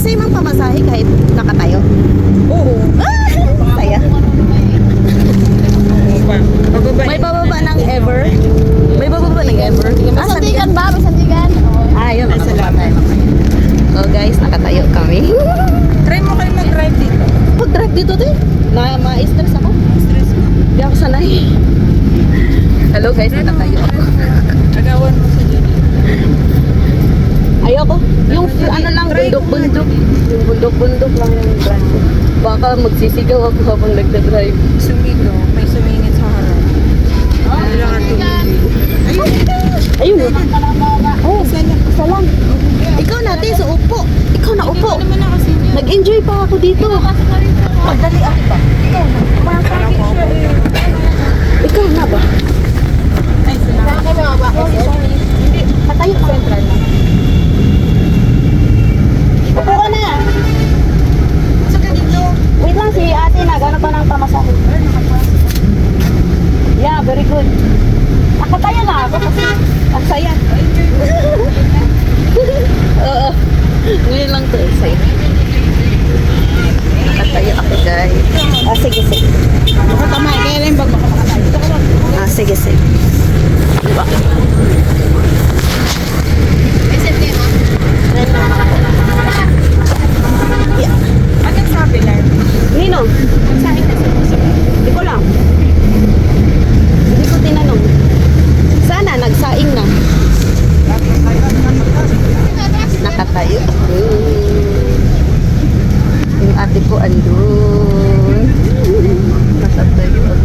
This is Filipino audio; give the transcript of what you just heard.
same ang pamasahe kahit nakatayo. Oo. Saya. May bababa ng ever. May bababa ng ever. Sandigan ba? May sandigan? Yun. Salamat. So guys, nakatayo kami. Try mo kayo mag-drive dito. Pag-drive dito din. Ma-stress ako. Stress mo. Hindi ako sanay. Hello guys, nakatayo ako. Agawan mo sa dyan. Ayoko. Yung ano lang, bundok-bundok. Yung bundok-bundok lang yung drive ko. Baka magsisigaw ako habang nagda-drive. Sumigo. May sumingit sa harap. Ano lang ang tumingin. Ayun. Oh, isa lang. Ikaw natin sa upo. Ikaw na upo. Nag-enjoy pa ako dito. Madali ako ba? Ikaw na ba? Hindi. Patayo ka. Central na. Upo ka na. Wait lang, si ate nagano pa ng pamasahe. Yeah, very good. Nakatayo na ako kasi ang saya. Oo. Ngayon lang to, saya. Nakatayo ako guys. Sige, sige. Tama, kaya rin bag makakatayo. Sige, sige. Diba? Yeah. Anong sabi lang? Nino? Hindi ko lang. Hindi ko tinanong. Sana nagsaing na. Nakatayo ako. Yung ate ko andun. Nakatayo ako.